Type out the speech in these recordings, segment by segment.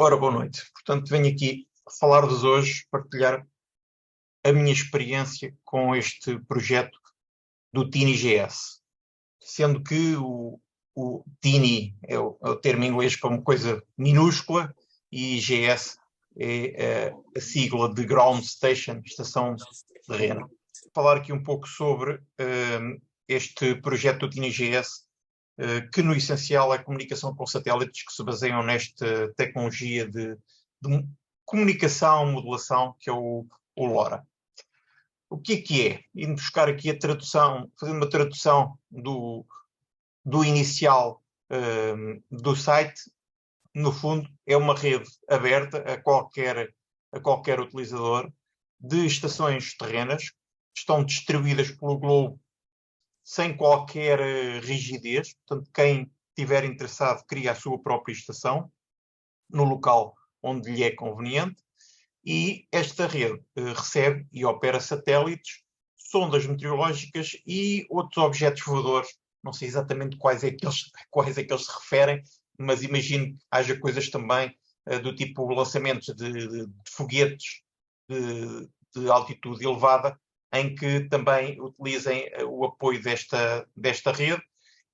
Ora, boa noite. Portanto, venho aqui falar-vos hoje, partilhar a minha experiência com este projeto do TinyJS. Sendo que o Tiny é o termo em inglês para uma coisa minúscula e JS é a sigla de Ground Station, estação terrena. Falar aqui um pouco sobre este projeto do TinyJS, que no essencial é comunicação com satélites que se baseiam nesta tecnologia de comunicação, modulação, que é o LoRa. O que é? Indo buscar aqui a tradução, fazendo uma tradução do inicial do site, no fundo é uma rede aberta a qualquer utilizador de estações terrenas, que estão distribuídas pelo globo sem qualquer rigidez. Portanto, quem estiver interessado cria a sua própria estação no local onde lhe é conveniente, e esta rede recebe e opera satélites, sondas meteorológicas e outros objetos voadores. Não sei exatamente quais é que eles se referem, mas imagino que haja coisas também do tipo lançamentos de foguetes de altitude elevada, em que também utilizem o apoio desta rede,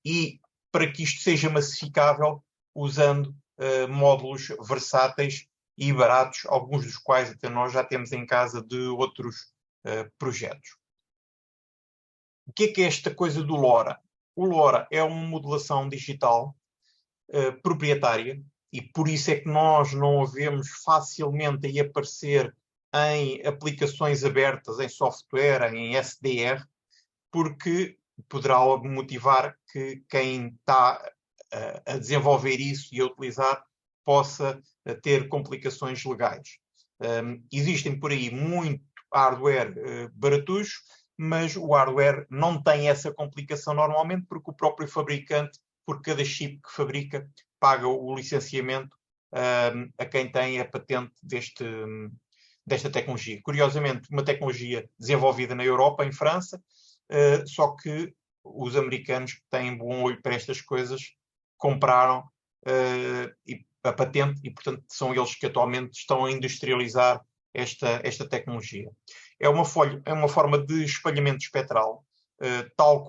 e para que isto seja massificável, usando módulos versáteis e baratos, alguns dos quais até nós já temos em casa de outros projetos. O que é esta coisa do LoRa? O LoRa é uma modulação digital proprietária, e por isso é que nós não a vemos facilmente aí aparecer em aplicações abertas, em software, em SDR, porque poderá motivar que quem está a desenvolver isso e a utilizar possa ter complicações legais. Existem por aí muito hardware baratucho, mas o hardware não tem essa complicação normalmente, porque o próprio fabricante, por cada chip que fabrica, paga o licenciamento a quem tem a patente desta tecnologia. Curiosamente, uma tecnologia desenvolvida na Europa, em França, só que os americanos, que têm bom olho para estas coisas, compraram a patente, e portanto são eles que atualmente estão a industrializar esta tecnologia. É uma forma de espalhamento espectral, tal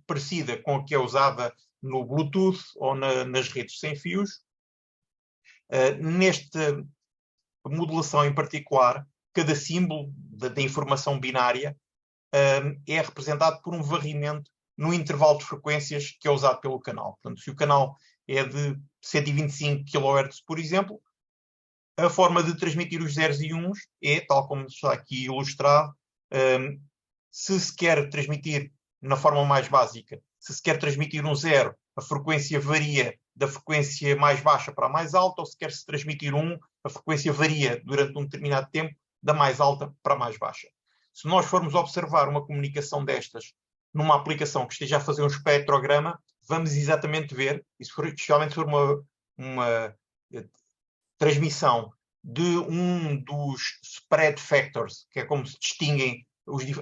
parecida com a que é usada no Bluetooth ou nas redes sem fios. Nesta modulação em particular, cada símbolo da informação binária é representado por um varrimento no intervalo de frequências que é usado pelo canal. Portanto, se o canal é de 125 kHz, por exemplo, a forma de transmitir os zeros e uns é, tal como está aqui ilustrado, se quer transmitir na forma mais básica, se quer transmitir um zero, a frequência varia da frequência mais baixa para a mais alta, ou se quer se transmitir um, a frequência varia durante um determinado tempo da mais alta para a mais baixa. Se nós formos observar uma comunicação destas numa aplicação que esteja a fazer um espectrograma, vamos exatamente ver, e especialmente se for uma transmissão de um dos spread factors, que é como se distinguem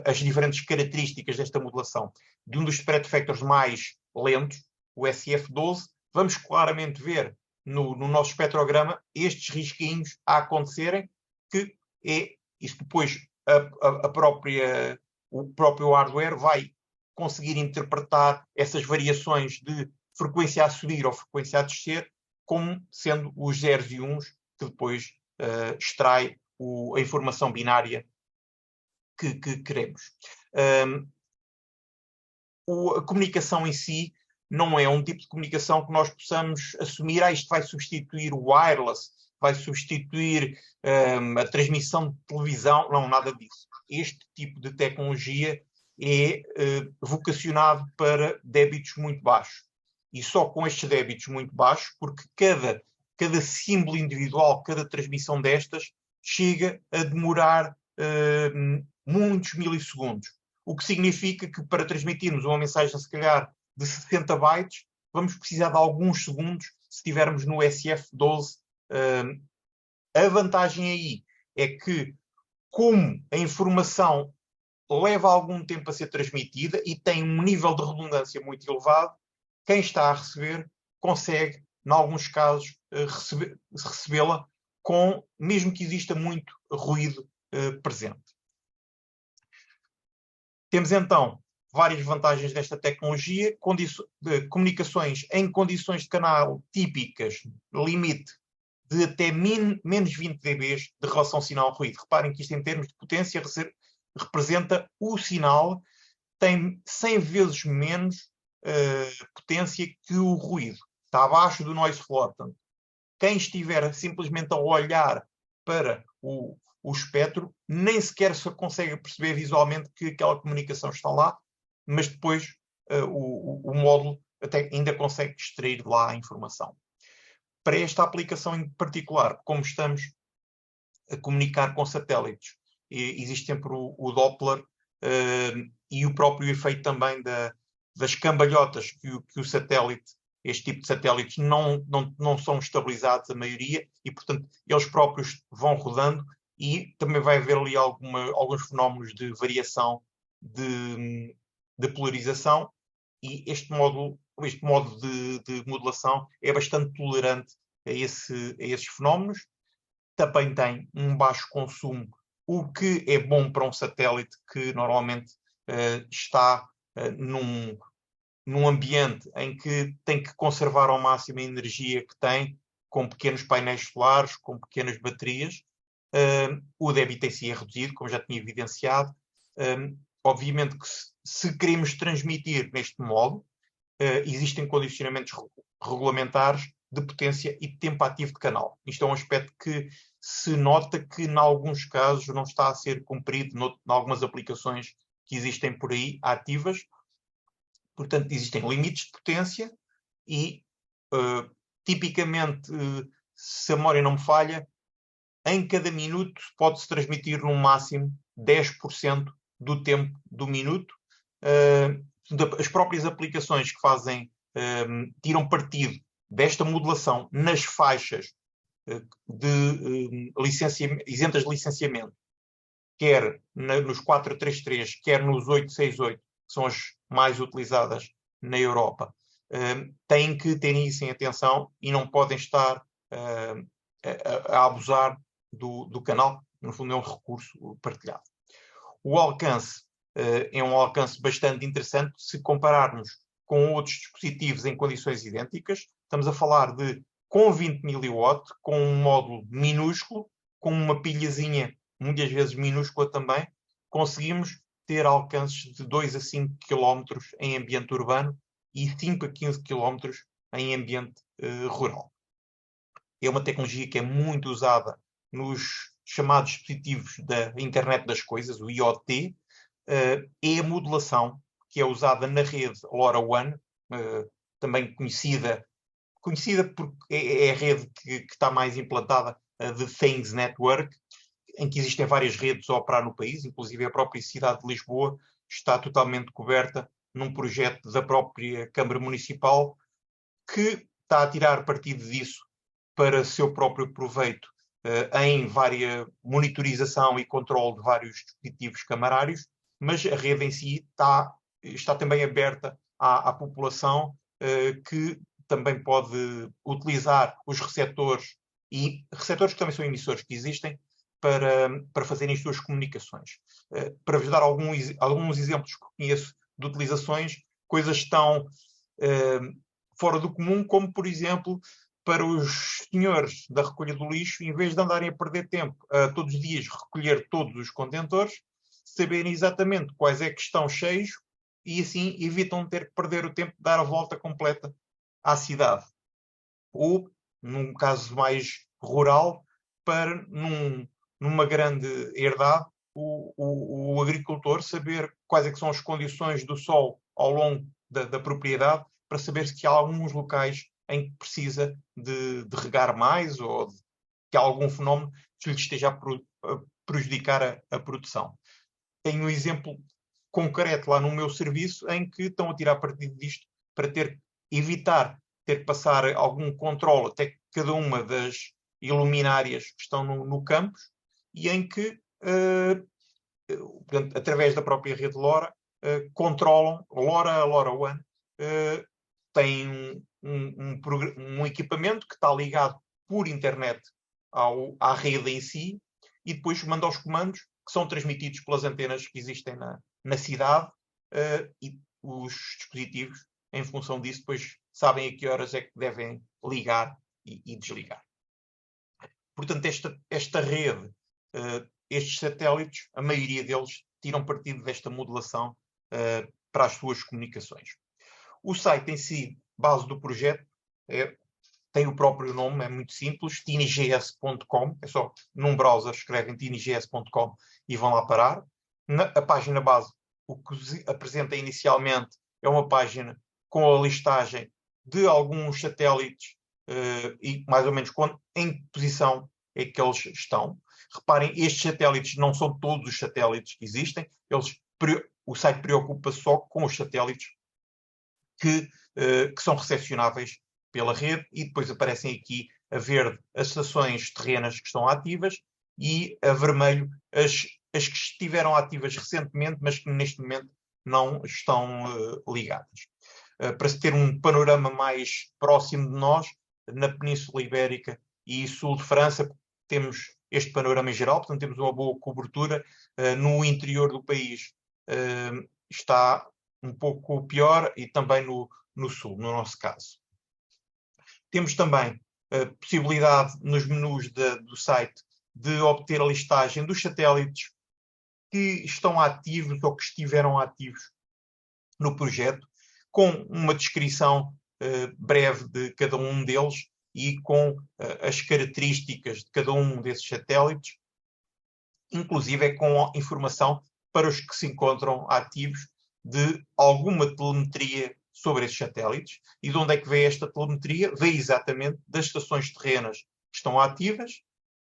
as diferentes características desta modulação, de um dos spread factors mais lentos, o SF12, vamos claramente ver no nosso espectrograma estes risquinhos a acontecerem, que é isso. Depois o próprio hardware vai conseguir interpretar essas variações de frequência a subir ou frequência a descer como sendo os zeros e uns, que depois extrai a informação binária que queremos. A comunicação em si não é um tipo de comunicação que nós possamos assumir, isto vai substituir o wireless, vai substituir a transmissão de televisão. Não, nada disso. Este tipo de tecnologia é vocacionado para débitos muito baixos. E só com estes débitos muito baixos, porque cada símbolo individual, cada transmissão destas, chega a demorar muitos milissegundos. O que significa que para transmitirmos uma mensagem, se calhar, de 60 bytes, vamos precisar de alguns segundos se estivermos no SF12. A vantagem aí é que, como a informação leva algum tempo a ser transmitida e tem um nível de redundância muito elevado, quem está a receber consegue em alguns casos, recebê-la mesmo que exista muito ruído presente. Temos então várias vantagens desta tecnologia, comunicações em condições de canal típicas, limite de até menos 20 dB de relação sinal-ruído. Reparem que isto, em termos de potência, representa o sinal tem 100 vezes menos potência que o ruído. Está abaixo do noise floor. Portanto, quem estiver simplesmente a olhar para o espectro nem sequer se consegue perceber visualmente que aquela comunicação está lá, mas depois o módulo até ainda consegue extrair de lá a informação. Para esta aplicação em particular, como estamos a comunicar com satélites, existe sempre o Doppler e o próprio efeito também das cambalhotas que o satélite, este tipo de satélites, não são estabilizados, a maioria, e, portanto, eles próprios vão rodando, e também vai haver ali alguns fenómenos de variação de polarização, e este modo de modulação é bastante tolerante a esses fenómenos. Também tem um baixo consumo, o que é bom para um satélite que normalmente está num ambiente em que tem que conservar ao máximo a energia que tem, com pequenos painéis solares, com pequenas baterias. O débito em si é reduzido, como já tinha evidenciado. Obviamente que se queremos transmitir neste modo, existem condicionamentos regulamentares de potência e de tempo ativo de canal. Isto é um aspecto que se nota que, em alguns casos, não está a ser cumprido em algumas aplicações que existem por aí, ativas. Portanto, existem limites de potência e, tipicamente, se a memória não me falha, em cada minuto pode-se transmitir no máximo 10% do tempo do minuto. As próprias aplicações que tiram partido desta modulação nas faixas isentas de licenciamento, quer nos 433, quer nos 868, que são as mais utilizadas na Europa, têm que ter isso em atenção e não podem estar a abusar do canal. No fundo, é um recurso partilhado. O alcance é um alcance bastante interessante se compararmos com outros dispositivos em condições idênticas. Estamos a falar com 20 mW, com um módulo minúsculo, com uma pilhazinha muitas vezes minúscula também, conseguimos ter alcances de 2 a 5 km em ambiente urbano e 5 a 15 km em ambiente rural. É uma tecnologia que é muito usada nos chamados dispositivos da internet das coisas, o IoT. É a modulação que é usada na rede LoRaWAN, também conhecida porque é a rede que está mais implantada, de Things Network, em que existem várias redes a operar no país, inclusive a própria cidade de Lisboa está totalmente coberta num projeto da própria Câmara Municipal, que está a tirar partido disso para seu próprio proveito, em várias monitorização e controle de vários dispositivos camarários, mas a rede em si está também aberta à população, que também pode utilizar os receptores, e receptores que também são emissores que existem, para fazerem as suas comunicações. Para vos dar alguns exemplos que conheço de utilizações, coisas tão fora do comum, como, por exemplo, para os senhores da recolha do lixo, em vez de andarem a perder tempo todos os dias recolher todos os contentores, saberem exatamente quais é que estão cheios e assim evitam ter que perder o tempo de dar a volta completa à cidade. Ou, num caso mais rural, para numa grande herdade, o agricultor saber quais é que são as condições do sol ao longo da propriedade, para saber se há alguns locais em que precisa de regar mais, ou que há algum fenómeno que lhe esteja a prejudicar a produção. Tenho um exemplo concreto lá no meu serviço em que estão a tirar partido disto para evitar ter que passar algum controle até cada uma das iluminárias que estão no campus, e em que, portanto, através da própria rede LoRa, controlam, LoRaWAN, tem um equipamento que está ligado por internet à rede em si e depois manda os comandos que são transmitidos pelas antenas que existem na cidade e os dispositivos, em função disso, depois sabem a que horas é que devem ligar e desligar. Portanto, esta rede, estes satélites, a maioria deles tiram partido desta modulação para as suas comunicações. O site em si, base do projeto, tem o próprio nome, é muito simples, tinygs.com. É só num browser escrevem tinygs.com e vão lá parar. A página base, o que apresenta inicialmente é uma página com a listagem de alguns satélites e mais ou menos em que posição é que eles estão. Reparem, estes satélites não são todos os satélites que existem. O site preocupa só com os satélites que são recepcionáveis pela rede, e depois aparecem aqui a verde as estações terrenas que estão ativas e a vermelho as que estiveram ativas recentemente, mas que neste momento não estão ligadas. Para se ter um panorama mais próximo de nós, na Península Ibérica e sul de França, temos este panorama em geral, portanto temos uma boa cobertura. No interior do país está um pouco pior, e também no sul, no nosso caso. Temos também a possibilidade nos menus do site de obter a listagem dos satélites que estão ativos ou que estiveram ativos no projeto, com uma descrição breve de cada um deles e com as características de cada um desses satélites, inclusive com informação para os que se encontram ativos de alguma telemetria sobre esses satélites. E de onde é que vem esta telemetria? Vem exatamente das estações terrenas que estão ativas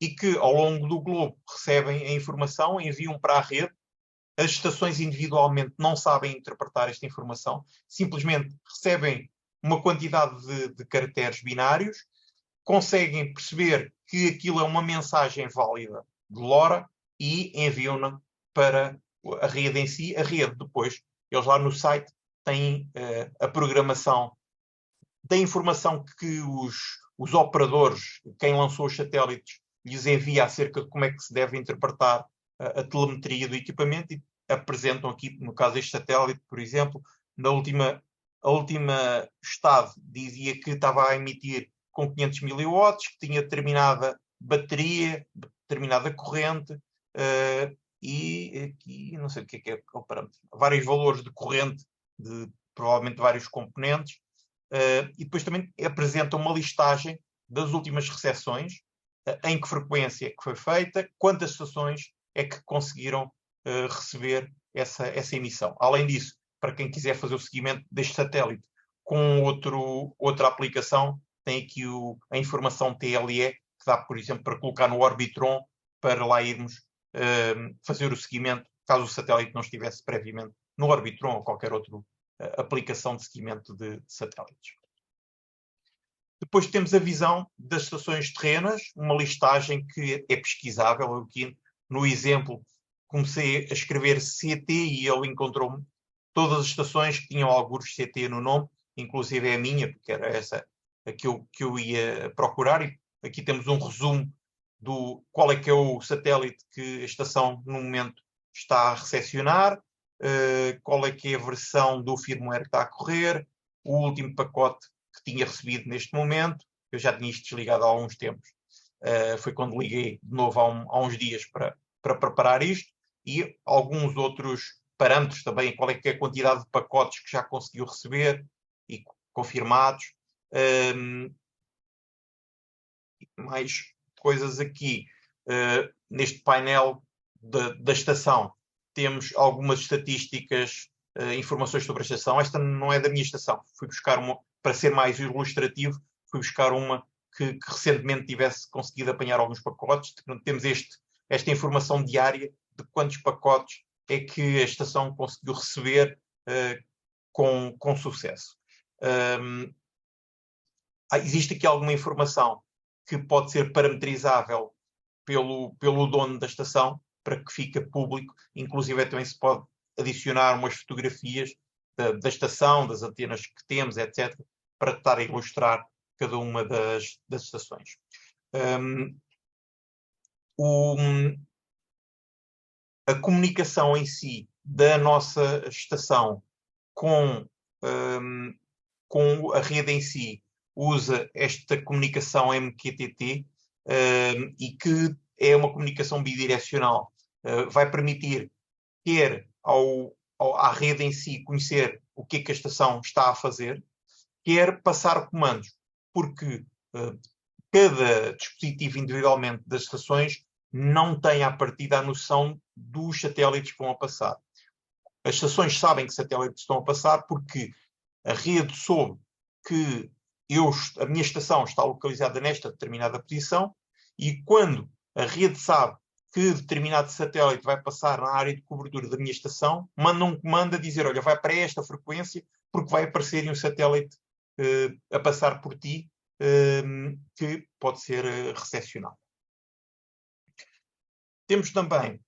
e que, ao longo do globo, recebem a informação, enviam para a rede. As estações individualmente não sabem interpretar esta informação, simplesmente recebem uma quantidade de caracteres binários, conseguem perceber que aquilo é uma mensagem válida de LoRa e enviam-na para a rede em si. A rede depois, eles lá no site têm a programação da informação que os operadores, quem lançou os satélites, lhes envia acerca de como é que se deve interpretar a telemetria do equipamento, e apresentam aqui, no caso deste satélite, por exemplo, a última estado dizia que estava a emitir com 500 miliwatts, que tinha determinada bateria, determinada corrente, e aqui, não sei o que é o parâmetro, vários valores de corrente, de provavelmente vários componentes, e depois também apresenta uma listagem das últimas recepções, em que frequência que foi feita, quantas estações é que conseguiram receber essa emissão. Além disso, para quem quiser fazer o seguimento deste satélite com outra aplicação, tem aqui a informação TLE, que dá, por exemplo, para colocar no Orbitron, para lá irmos fazer o seguimento, caso o satélite não estivesse previamente no Orbitron ou qualquer outra aplicação de seguimento de satélites. Depois temos a visão das estações terrenas, uma listagem que é pesquisável. Eu aqui, no exemplo, comecei a escrever CT e ele encontrou todas as estações que tinham algures CT no nome, inclusive a minha, porque era essa a que eu ia procurar. E aqui temos um resumo do qual é que é o satélite que a estação, no momento, está a recepcionar, qual é que é a versão do firmware que está a correr, o último pacote que tinha recebido neste momento. Eu já tinha isto desligado há alguns tempos. Foi quando liguei de novo há uns dias para preparar isto, e alguns outros parâmetros também, qual é que é a quantidade de pacotes que já conseguiu receber e confirmados. Mais coisas aqui. Neste painel da estação temos algumas estatísticas, informações sobre a estação. Esta não é da minha estação. Fui buscar uma, para ser mais ilustrativo, fui buscar uma que recentemente tivesse conseguido apanhar alguns pacotes. Temos esta informação diária de quantos pacotes é que a estação conseguiu receber com sucesso. Existe aqui alguma informação que pode ser parametrizável pelo dono da estação, para que fique público. Inclusive também se pode adicionar umas fotografias da estação, das antenas que temos, etc., para estar a ilustrar cada uma das estações. A comunicação em si da nossa estação com a rede em si usa esta comunicação MQTT e que é uma comunicação bidirecional. Vai permitir quer à rede em si conhecer o que é que a estação está a fazer, quer passar comandos, porque cada dispositivo individualmente das estações não tem à partida a noção dos satélites que vão a passar. As estações sabem que satélites estão a passar porque a rede soube que a minha estação está localizada nesta determinada posição e quando a rede sabe que determinado satélite vai passar na área de cobertura da minha estação, manda um comando a dizer, olha, vai para esta frequência porque vai aparecer um satélite a passar por ti que pode ser recepcionado. Temos também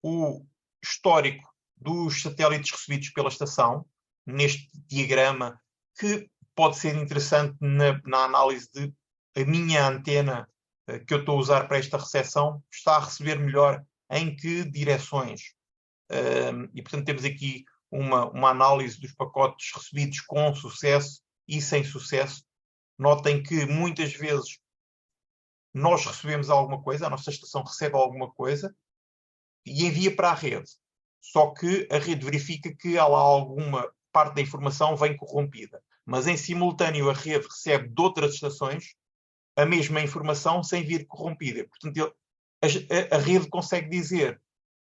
o histórico dos satélites recebidos pela estação, neste diagrama, que pode ser interessante na análise de a minha antena que eu estou a usar para esta recepção está a receber melhor em que direções. E, portanto, temos aqui uma análise dos pacotes recebidos com sucesso e sem sucesso. Notem que muitas vezes nós recebemos alguma coisa, a nossa estação recebe alguma coisa e envia para a rede. Só que a rede verifica que há lá alguma parte da informação vem corrompida. Mas em simultâneo a rede recebe de outras estações a mesma informação sem vir corrompida. Portanto, a rede consegue dizer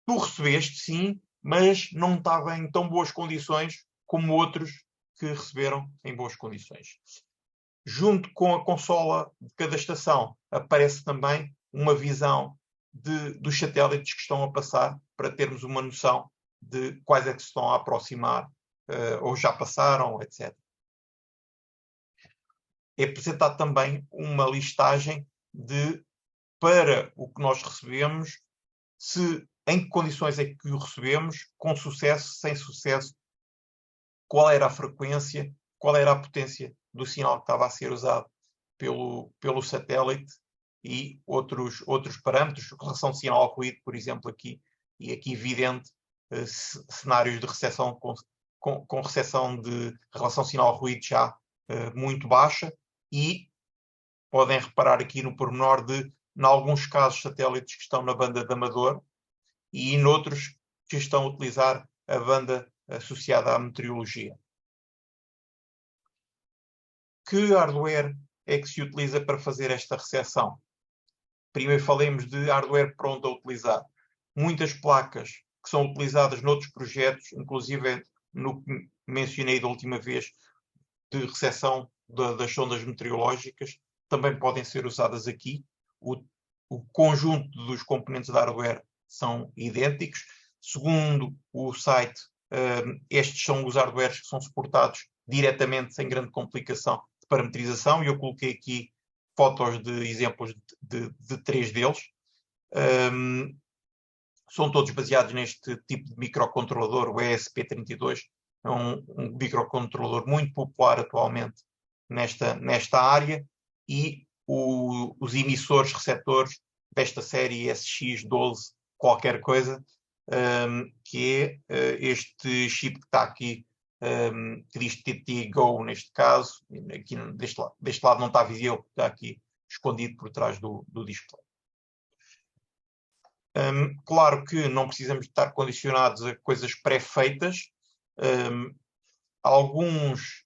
tu recebeste, sim, mas não estava em tão boas condições como outros que receberam em boas condições. Junto com a consola de cada estação aparece também uma visão dos satélites que estão a passar para termos uma noção de quais é que se estão a aproximar ou já passaram, etc. É apresentado também uma listagem para o que nós recebemos, em que condições é que o recebemos, com sucesso, sem sucesso, qual era a frequência, qual era a potência do sinal que estava a ser usado pelo satélite e outros parâmetros, relação de sinal-ruído, por exemplo, aqui, e aqui evidente, cenários de recepção com recepção de relação sinal-ruído já muito baixa, e podem reparar aqui no pormenor em alguns casos, satélites que estão na banda de amador e noutros que estão a utilizar a banda associada à meteorologia. Que hardware é que se utiliza para fazer esta recepção? Primeiro falemos de hardware pronto a utilizar. Muitas placas que são utilizadas noutros projetos, inclusive no que mencionei da última vez, de recepção das sondas meteorológicas, também podem ser usadas aqui. O conjunto dos componentes da hardware são idênticos. Segundo o site, estes são os hardwares que são suportados diretamente, sem grande complicação, de parametrização, e eu coloquei aqui fotos de exemplos de 3 deles. São todos baseados neste tipo de microcontrolador, o ESP32. É um microcontrolador muito popular atualmente nesta área, e os emissores receptores desta série SX12 qualquer coisa, que é este chip que está aqui, que diz TT Go neste caso. Aqui deste lado não está visível, está aqui escondido por trás do display. Claro que não precisamos estar condicionados a coisas pré-feitas. Alguns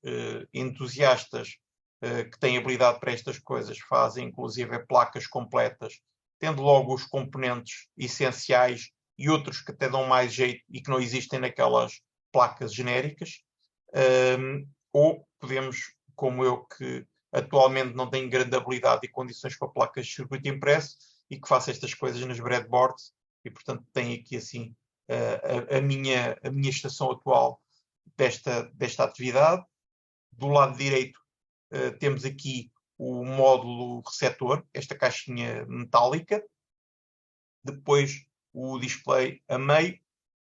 entusiastas que têm habilidade para estas coisas fazem inclusive placas completas, tendo logo os componentes essenciais, e outros que até dão mais jeito e que não existem naquelas placas genéricas. Ou podemos, como eu, que atualmente não tenho grande habilidade e condições para placas de circuito impresso e que faço estas coisas nas breadboards, e portanto tenho aqui assim a minha estação atual desta atividade. Do lado direito temos aqui o módulo receptor, esta caixinha metálica, depois o display a meio,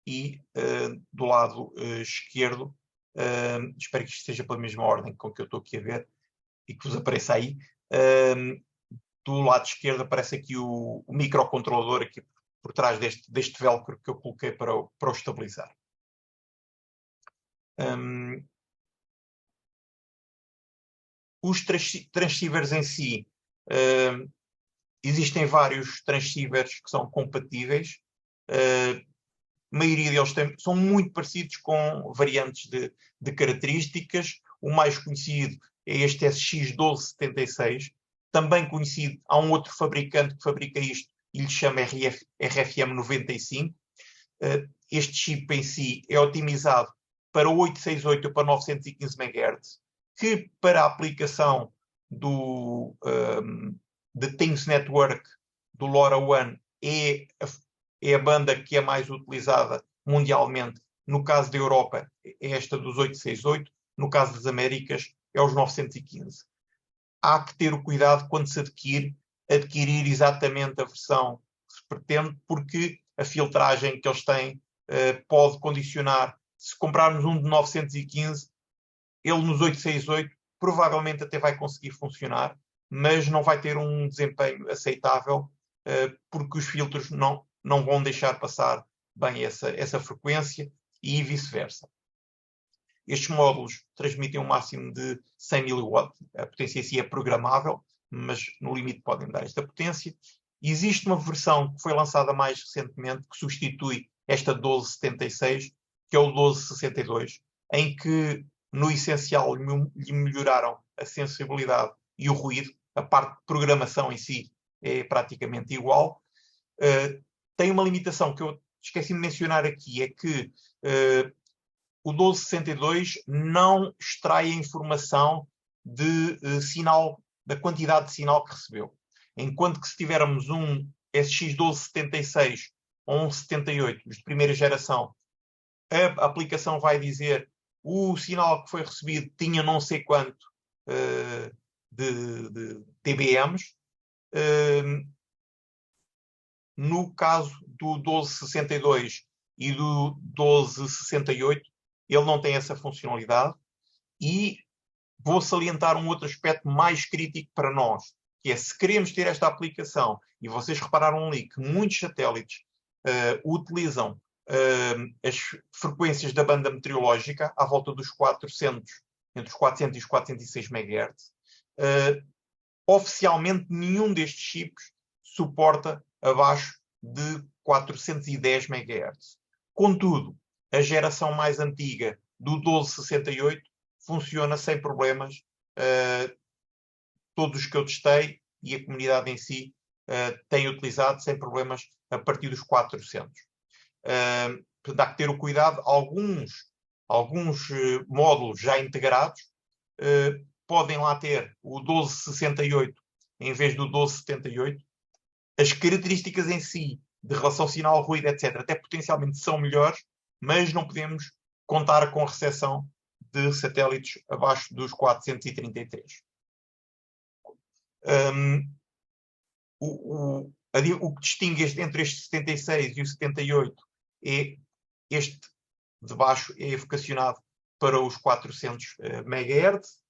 e do lado esquerdo espero que isto esteja pela mesma ordem com que eu estou aqui a ver e que vos apareça aí. Do lado esquerdo aparece aqui o microcontrolador aqui por trás deste velcro que eu coloquei para o estabilizar. Os transceivers em si, existem vários transceivers que são compatíveis. A maioria deles são muito parecidos com variantes de características. O mais conhecido é este SX1276, também conhecido. Há um outro fabricante que fabrica isto e lhe chama RFM95. Este chip em si é otimizado para 868 ou para 915 MHz, que para a aplicação de Things Network do LoRaWAN é a banda que é mais utilizada mundialmente. No caso da Europa é esta dos 868, no caso das Américas é os 915. Há que ter o cuidado quando se adquirir exatamente a versão que se pretende, porque a filtragem que eles têm pode condicionar. Se comprarmos um de 915, ele nos 868 provavelmente até vai conseguir funcionar, mas não vai ter um desempenho aceitável, porque os filtros não vão deixar passar bem essa frequência e vice-versa. Estes módulos transmitem um máximo de 100 mW. A potência em si é programável, mas no limite podem dar esta potência. Existe uma versão que foi lançada mais recentemente que substitui esta 1276, que é o 1262, em que no essencial lhe melhoraram a sensibilidade e o ruído. A parte de programação em si é praticamente igual. Tem uma limitação que eu esqueci de mencionar aqui, é que o 1262 não extrai a informação de sinal, da quantidade de sinal que recebeu. Enquanto que se tivermos um SX1276 ou um 78 de primeira geração, a aplicação vai dizer o sinal que foi recebido tinha não sei quanto de dBms. No caso do 1262 e do 1268, ele não tem essa funcionalidade. E vou salientar um outro aspecto mais crítico para nós, que é, se queremos ter esta aplicação, e vocês repararam ali que muitos satélites utilizam as frequências da banda meteorológica à volta dos 400, entre os 400 e os 406 MHz, oficialmente nenhum destes chips suporta abaixo de 410 MHz. Contudo, a geração mais antiga do 1268 funciona sem problemas. Todos os que eu testei e a comunidade em si tem utilizado sem problemas a partir dos 400. Portanto, há que ter o cuidado. Alguns módulos já integrados podem lá ter o 1268 em vez do 1278. As características em si, de relação sinal-ruído, etc., até potencialmente são melhores, mas não podemos contar com a recepção de satélites abaixo dos 433. O que distingue entre este 76 e o 78 é este de baixo é vocacionado para os 400 MHz.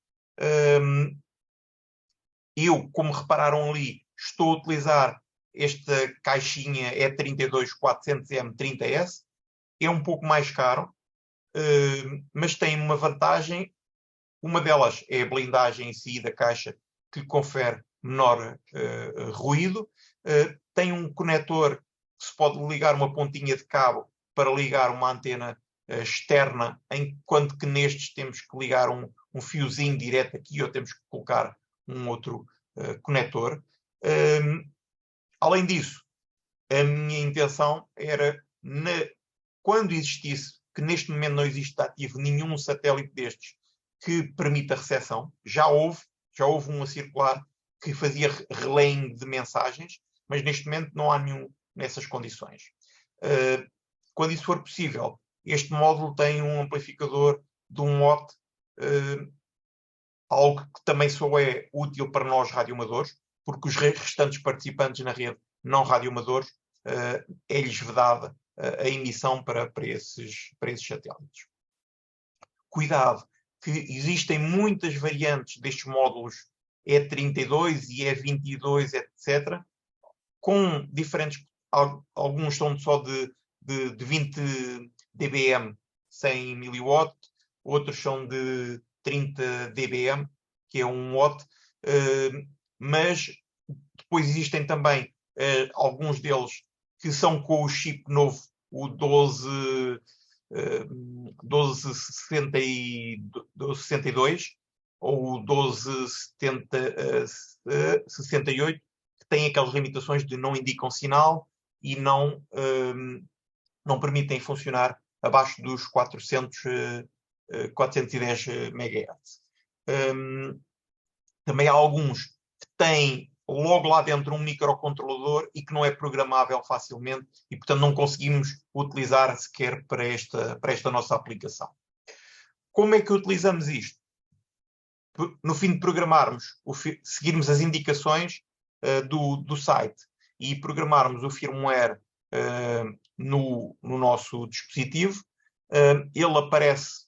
Eu, como repararam ali, estou a utilizar esta caixinha E32400M30S. É um pouco mais caro, mas tem uma vantagem. Uma delas é a blindagem em si da caixa, que lhe confere menor ruído. Tem um conector que se pode ligar uma pontinha de cabo para ligar uma antena externa, enquanto que nestes temos que ligar um fiozinho direto aqui, ou temos que colocar um outro conector. Além disso, a minha intenção era, quando existisse, que neste momento não existe ativo nenhum satélite destes que permita recepção. Já houve um a circular que fazia relaying de mensagens, mas neste momento não há nenhum nessas condições. Quando isso for possível, este módulo tem um amplificador de 1 watt, algo que também só é útil para nós radioamadores, porque os restantes participantes na rede não radioamadores é-lhes vedada a emissão para esses satélites. cuidado, que existem muitas variantes destes módulos E32 e E22, etc., com diferentes, alguns são só de 20 dBm 100 mW, outros são de 30 dBm, que é 1 watt, mas depois existem também alguns deles que são com o chip novo, o 1262 ou o 1268, que têm aquelas limitações de não indicam sinal e não permitem funcionar abaixo dos 410 MHz. Também há alguns que têm logo lá dentro um microcontrolador e que não é programável facilmente e, portanto, não conseguimos utilizar sequer para esta nossa aplicação. Como é que utilizamos isto? No fim de programarmos, seguirmos as indicações do site e programarmos o firmware no nosso dispositivo, ele aparece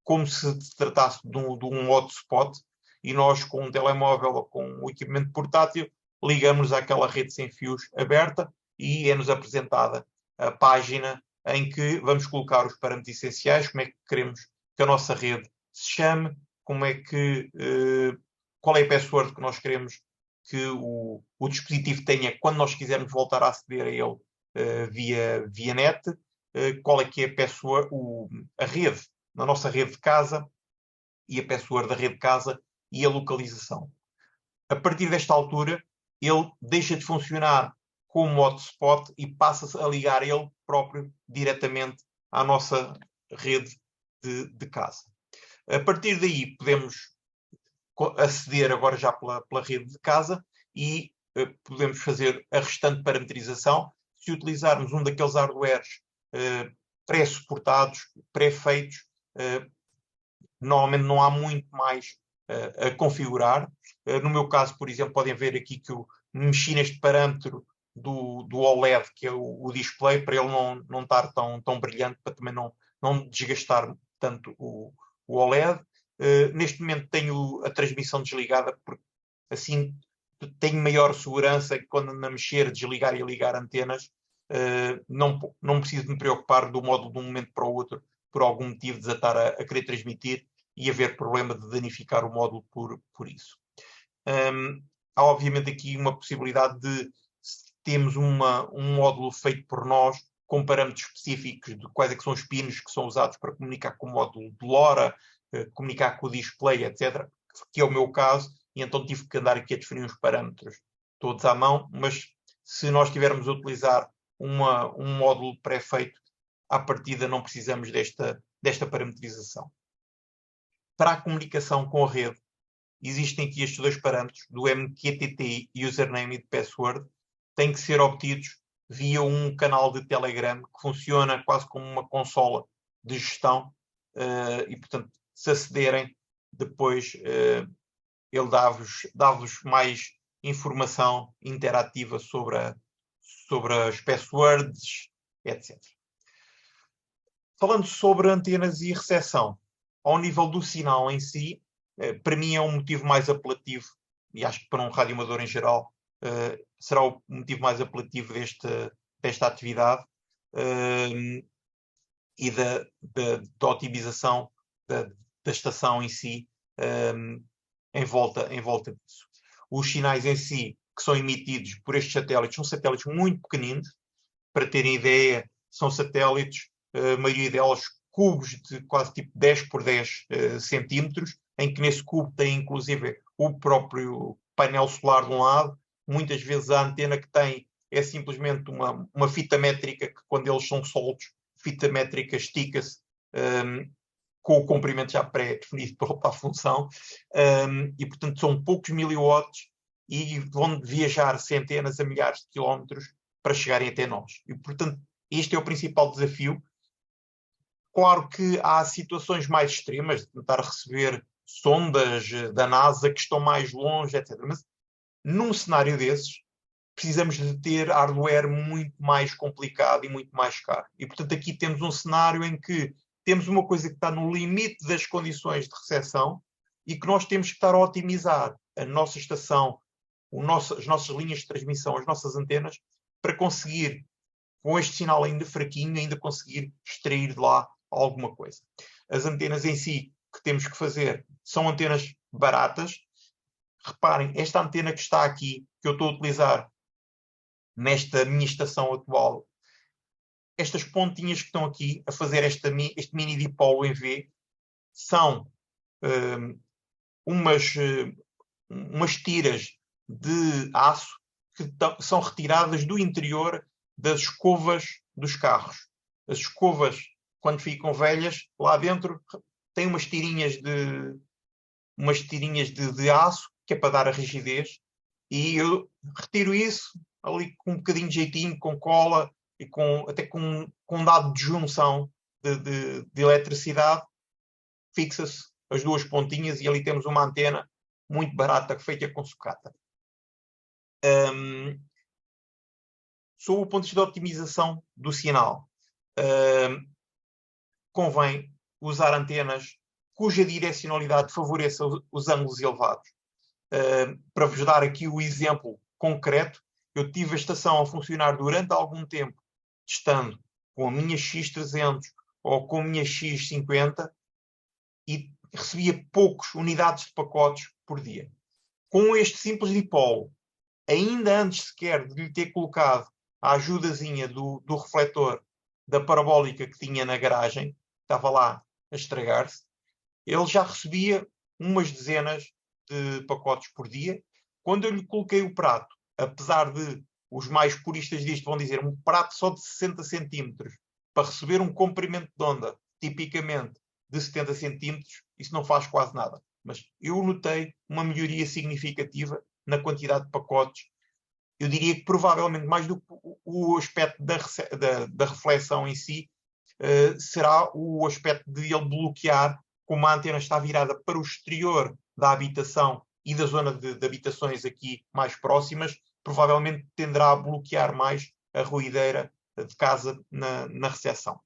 como se tratasse de um hotspot e nós, com um telemóvel ou com um equipamento portátil, ligamos àquela rede sem fios aberta e é-nos apresentada a página em que vamos colocar os parâmetros essenciais, como é que queremos que a nossa rede se chame, qual é a password que nós queremos que o dispositivo tenha quando nós quisermos voltar a aceder a ele via net, qual é que é a password, a rede, na nossa rede de casa, e a password da rede de casa e a localização. A partir desta altura, ele deixa de funcionar como hotspot e passa-se a ligar ele próprio diretamente à nossa rede de casa. A partir daí, podemos aceder agora já pela rede de casa e podemos fazer a restante parametrização se utilizarmos um daqueles hardwares pré-suportados, pré-feitos. Normalmente não há muito mais a configurar. No meu caso, por exemplo, podem ver aqui que eu mexi neste parâmetro do OLED, que é o display, para ele não estar tão brilhante, para também não desgastar tanto o OLED. Neste momento tenho a transmissão desligada, porque assim tenho maior segurança que quando ando a mexer, desligar e ligar antenas, não preciso me preocupar do módulo de um momento para o outro, por algum motivo, desatar a querer transmitir e haver problema de danificar o módulo por isso. Há obviamente aqui uma possibilidade de termos um módulo feito por nós, com parâmetros específicos de quais é que são os pinos que são usados para comunicar com o módulo de LoRa, comunicar com o display, etc., que é o meu caso, e então tive que andar aqui a definir os parâmetros todos à mão, mas se nós estivermos a utilizar um módulo pré-feito, à partida não precisamos desta parametrização. Para a comunicação com a rede, existem aqui estes dois parâmetros, do MQTT, username e de password, têm que ser obtidos via um canal de Telegram que funciona quase como uma consola de gestão e, portanto, se acederem, depois ele dá-vos mais informação interativa sobre as passwords, etc. Falando sobre antenas e recepção, ao nível do sinal em si, para mim é um motivo mais apelativo, e acho que para um radioamador em geral será o motivo mais apelativo desta atividade e da otimização da estação em si em volta disso. Os sinais em si que são emitidos por estes satélites são satélites muito pequeninos. Para terem ideia, são satélites, a maioria delas, cubos de quase tipo 10 por 10 centímetros, em que nesse cubo tem inclusive o próprio painel solar de um lado. Muitas vezes a antena que tem é simplesmente uma fita métrica que, quando eles são soltos, fita métrica estica-se com o comprimento já pré-definido para a função, e portanto são poucos miliwatts e vão viajar centenas a milhares de quilómetros para chegarem até nós. E portanto este é o principal desafio. Claro que há situações mais extremas de tentar receber sondas da NASA que estão mais longe, etc. Mas num cenário desses precisamos de ter hardware muito mais complicado e muito mais caro. E portanto aqui temos um cenário em que temos uma coisa que está no limite das condições de recepção e que nós temos que estar a otimizar a nossa estação, as nossas linhas de transmissão, as nossas antenas, para conseguir, com este sinal ainda fraquinho, ainda conseguir extrair de lá alguma coisa. As antenas em si que temos que fazer são antenas baratas. Reparem, esta antena que está aqui, que eu estou a utilizar nesta minha estação atual, estas pontinhas que estão aqui a fazer este mini dipolo em V, são umas tiras de aço que são retiradas do interior das escovas dos carros. As escovas, quando ficam velhas, lá dentro têm umas tirinhas de aço, que é para dar a rigidez, e eu retiro isso ali com um bocadinho de jeitinho, com cola e até com um dado de junção de eletricidade, fixa-se as duas pontinhas e ali temos uma antena muito barata feita com sucata. Sob o ponto de vista da otimização do sinal, convém usar antenas cuja direcionalidade favoreça os ângulos elevados. Para vos dar aqui o exemplo concreto, eu tive a estação a funcionar durante algum tempo, estando com a minha X300 ou com a minha X50 e recebia poucas unidades de pacotes por dia. Com este simples dipolo, ainda antes sequer de lhe ter colocado a ajudazinha do refletor da parabólica que tinha na garagem, estava lá a estragar-se, ele já recebia umas dezenas de pacotes por dia. Quando eu lhe coloquei o prato, apesar de os mais puristas disto vão dizer um prato só de 60 centímetros para receber um comprimento de onda tipicamente de 70 centímetros, isso não faz quase nada. Mas eu notei uma melhoria significativa na quantidade de pacotes. Eu diria que provavelmente mais do que o aspecto da reflexão em si, será o aspecto de ele bloquear, como a antena está virada para o exterior da habitação e da zona de habitações aqui mais próximas, provavelmente tenderá a bloquear mais a ruideira de casa na recepção.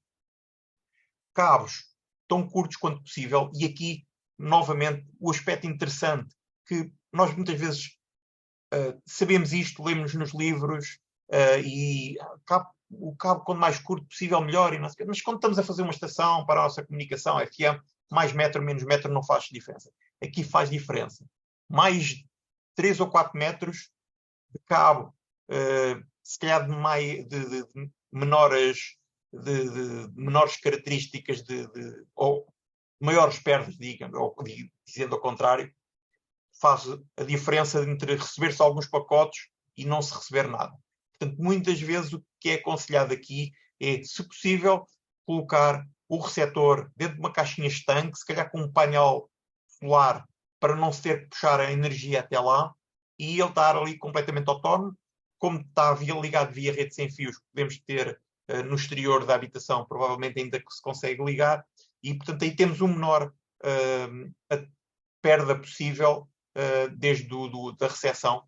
Cabos tão curtos quanto possível, e aqui, novamente, o aspecto interessante que nós muitas vezes sabemos isto, lemos nos livros, e o cabo quanto mais curto possível melhor, mas quando estamos a fazer uma estação para a nossa comunicação FM, mais metro, menos metro não faz diferença. Aqui faz diferença. Mais 3 ou 4 metros de cabo, se calhar de menores características ou maiores perdas, digamos, ou dizendo ao contrário, faz a diferença entre receber-se alguns pacotes e não se receber nada. Portanto, muitas vezes o que é aconselhado aqui é, se possível, colocar o receptor dentro de uma caixinha estanque, se calhar com um painel solar, para não se ter que puxar a energia até lá, e ele estar ali completamente autónomo. Como está ligado via rede sem fios, podemos ter no exterior da habitação, provavelmente ainda que se consegue ligar, e portanto aí temos um menor a perda possível desde da recepção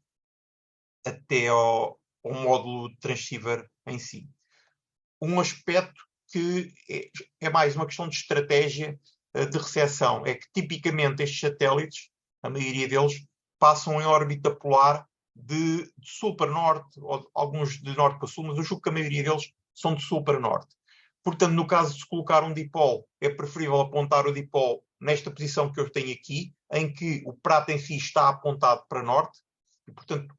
até ao módulo de transceiver em si. Um aspecto que é mais uma questão de estratégia de recepção é que tipicamente estes satélites, a maioria deles, passam em órbita polar de sul para norte, ou alguns de norte para sul, mas eu julgo que a maioria deles são de sul para norte. Portanto, no caso de se colocar um dipolo, é preferível apontar o dipolo nesta posição que eu tenho aqui, em que o prato em si está apontado para norte, e, portanto,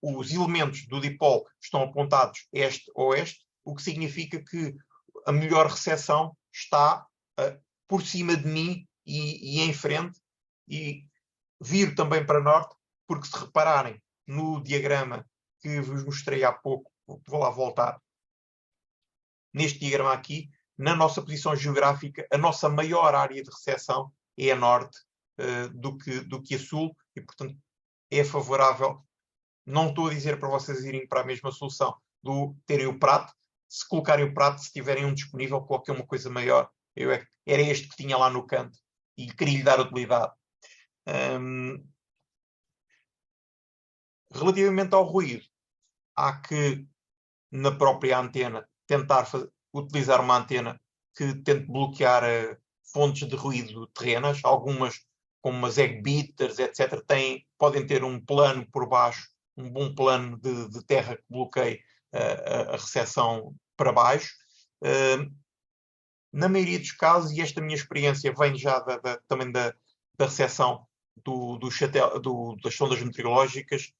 os elementos do dipolo estão apontados este-oeste, o que significa que a melhor recepção está por cima de mim e em frente, e viro também para norte, porque se repararem no diagrama que vos mostrei há pouco, vou lá voltar, neste diagrama aqui, na nossa posição geográfica, a nossa maior área de recepção é a norte do que a sul, e portanto é favorável. Não estou a dizer para vocês irem para a mesma solução do terem o prato. Se colocarem o prato, se tiverem um disponível, coloquem uma coisa maior. Era este que tinha lá no canto e queria lhe dar utilidade. Relativamente ao ruído, há que, na própria antena, tentar utilizar uma antena que tente bloquear fontes de ruído terrenas. Algumas, como as egg beaters, etc., podem ter um plano por baixo, um bom plano de terra que bloqueie a recepção para baixo. Na maioria dos casos, e esta minha experiência vem já também da recepção das sondas meteorológicas,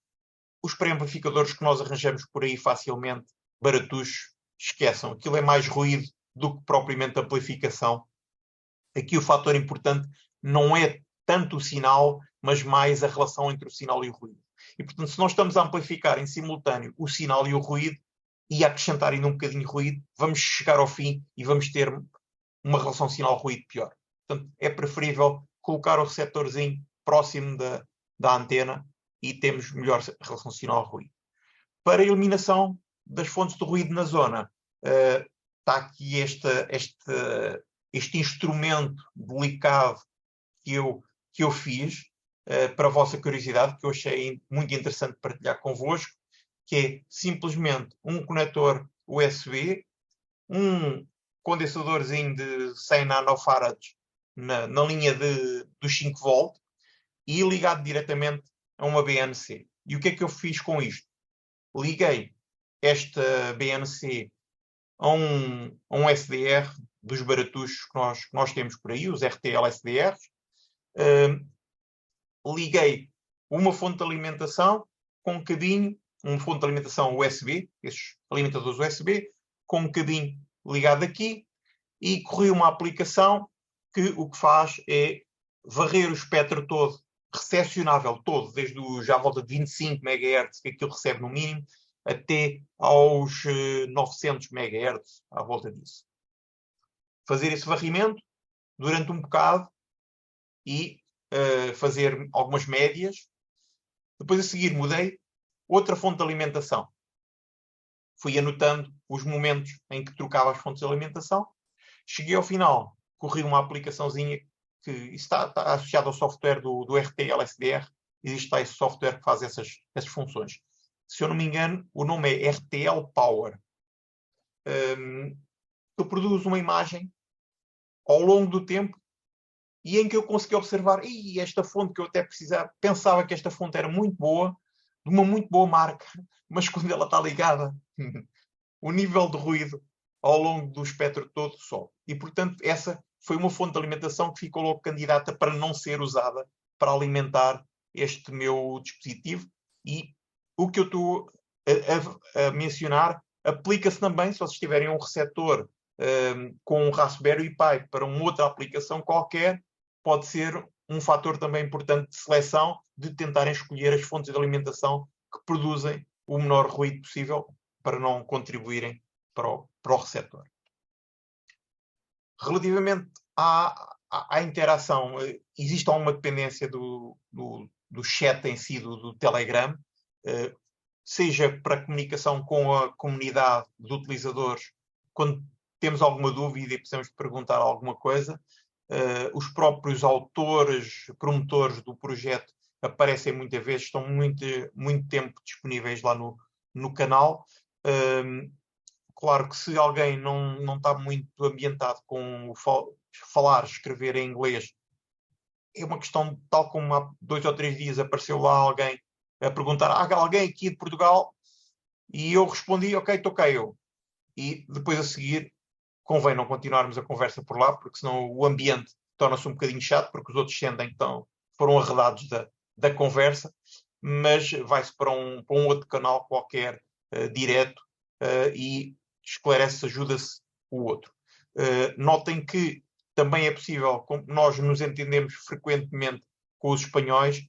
os pré-amplificadores que nós arranjamos por aí facilmente, baratos, esqueçam. Aquilo é mais ruído do que propriamente amplificação. Aqui o fator importante não é tanto o sinal, mas mais a relação entre o sinal e o ruído. E, portanto, se nós estamos a amplificar em simultâneo o sinal e o ruído, e a acrescentar ainda um bocadinho de ruído, vamos chegar ao fim e vamos ter uma relação sinal-ruído pior. Portanto, é preferível colocar o receptorzinho próximo da antena e temos melhor relação sinal-ruído. Para a eliminação das fontes de ruído na zona, está aqui este instrumento delicado que eu fiz, para a vossa curiosidade, que eu achei muito interessante partilhar convosco, que é simplesmente um conector USB, um condensadorzinho de 100 nanofarads na linha dos 5 volt e ligado diretamente a uma BNC. E o que é que eu fiz com isto? Liguei esta BNC a um SDR dos baratos que nós temos por aí, os RTL SDRs. Liguei uma fonte de alimentação com um cabinho, uma fonte de alimentação USB, esses alimentadores USB, com um cabinho ligado aqui, e corri uma aplicação que o que faz é varrer o espectro todo, recepcionável todo, desde já à volta de 25 MHz, que aquilo recebe no mínimo, até aos 900 MHz, à volta disso. Fazer esse varrimento durante um bocado e fazer algumas médias. Depois a seguir mudei outra fonte de alimentação. Fui anotando os momentos em que trocava as fontes de alimentação. Cheguei ao final, corri uma aplicaçãozinha que está associada ao software do RTL SDR. Existe esse software que faz essas funções. Se eu não me engano, o nome é RTL Power. Que produz uma imagem ao longo do tempo e em que eu consegui observar esta fonte que eu até pensava que esta fonte era muito boa, de uma muito boa marca, mas quando ela está ligada, o nível de ruído ao longo do espectro todo sobe. E, portanto, essa foi uma fonte de alimentação que ficou logo candidata para não ser usada para alimentar este meu dispositivo. E o que eu estou a mencionar aplica-se também se vocês tiverem um receptor com um Raspberry Pi para uma outra aplicação qualquer, pode ser um fator também importante de seleção, de tentarem escolher as fontes de alimentação que produzem o menor ruído possível para não contribuírem para o receptor. Relativamente à interação, existe alguma dependência do chat em si, do Telegram, seja para comunicação com a comunidade de utilizadores, quando temos alguma dúvida e precisamos perguntar alguma coisa, os próprios autores, promotores do projeto aparecem muitas vezes, estão muito tempo disponíveis lá no canal. Claro que se alguém não está muito ambientado com o falar, escrever em inglês, é uma questão, tal como há 2 ou 3 dias apareceu lá alguém a perguntar, há alguém aqui de Portugal? E eu respondi, ok, toquei eu. E depois a seguir, convém não continuarmos a conversa por lá, porque senão o ambiente torna-se um bocadinho chato, porque os outros sentem que foram arredados da conversa, mas vai-se para um outro canal qualquer, direto, e esclarece, ajuda-se o outro. Notem que também é possível, como nós nos entendemos frequentemente com os espanhóis,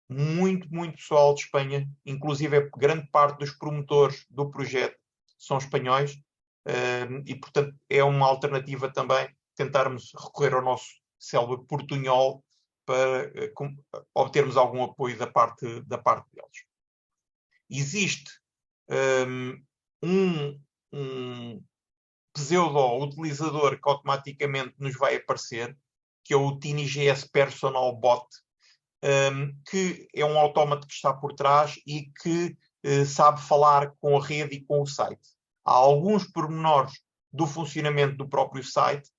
muito pessoal de Espanha, inclusive grande parte dos promotores do projeto são espanhóis, e portanto é uma alternativa também tentarmos recorrer ao nosso célebre portunhol para obtermos algum apoio da parte deles. Existe um pseudo-utilizador que automaticamente nos vai aparecer, que é o TinyGS Personal Bot, que é um autómato que está por trás e que sabe falar com a rede e com o site. Há alguns pormenores do funcionamento do próprio site,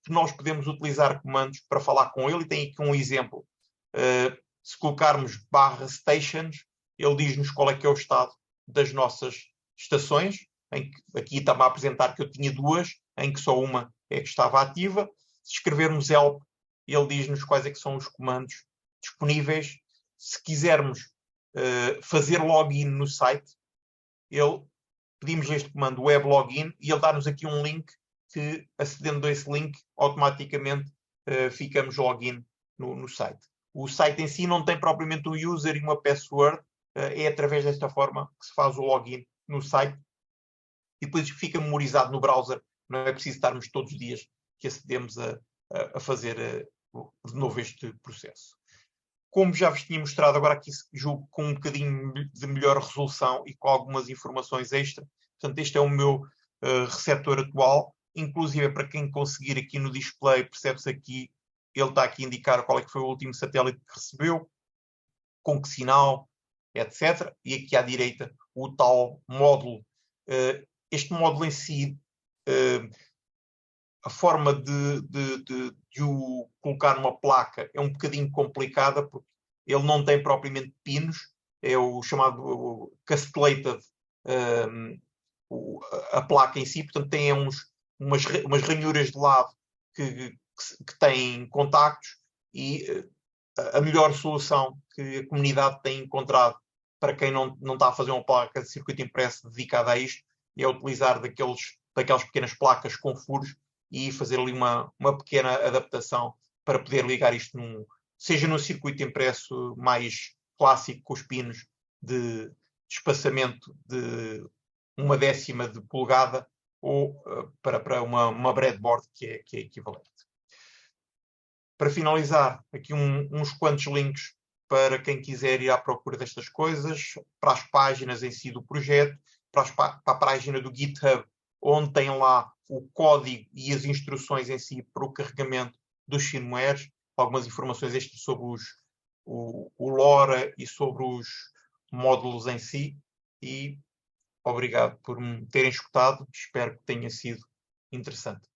que nós podemos utilizar comandos para falar com ele. E tem aqui um exemplo. Se colocarmos /stations, ele diz-nos qual é que é o estado das nossas estações, em que aqui está-me a apresentar que eu tinha 2, em que só uma é que estava ativa. Se escrevermos help, ele diz-nos quais é que são os comandos disponíveis. Se quisermos fazer login no site, pedimos este comando web login e ele dá-nos aqui um link que, acedendo a esse link, automaticamente ficamos login no site. O site em si não tem propriamente um user e uma password, é através desta forma que se faz o login no site e depois fica memorizado no browser. Não é preciso estarmos todos os dias que acedemos a fazer de novo este processo. Como já vos tinha mostrado, agora aqui julgo com um bocadinho de melhor resolução e com algumas informações extra. Portanto, este é o meu receptor atual. Inclusive, para quem conseguir aqui no display, percebe-se aqui, ele está aqui a indicar qual é que foi o último satélite que recebeu, com que sinal, etc. E aqui à direita, o tal módulo. Este módulo em si, a forma de o colocar numa placa é um bocadinho complicada, porque ele não tem propriamente pinos, é o chamado castellated, a placa em si, portanto tem umas ranhuras de lado que têm contactos, e a melhor solução que a comunidade tem encontrado para quem não está a fazer uma placa de circuito impresso dedicada a isto é utilizar daquelas pequenas placas com furos e fazer ali uma pequena adaptação para poder ligar isto seja num circuito impresso mais clássico, com os pinos de espaçamento de 1/10 de polegada, ou para uma breadboard que é equivalente. Para finalizar, aqui uns quantos links para quem quiser ir à procura destas coisas, para as páginas em si do projeto, para a página do GitHub, onde tem lá o código e as instruções em si para o carregamento dos firmwares, algumas informações extras sobre o LoRa e sobre os módulos em si. E obrigado por me terem escutado. Espero que tenha sido interessante.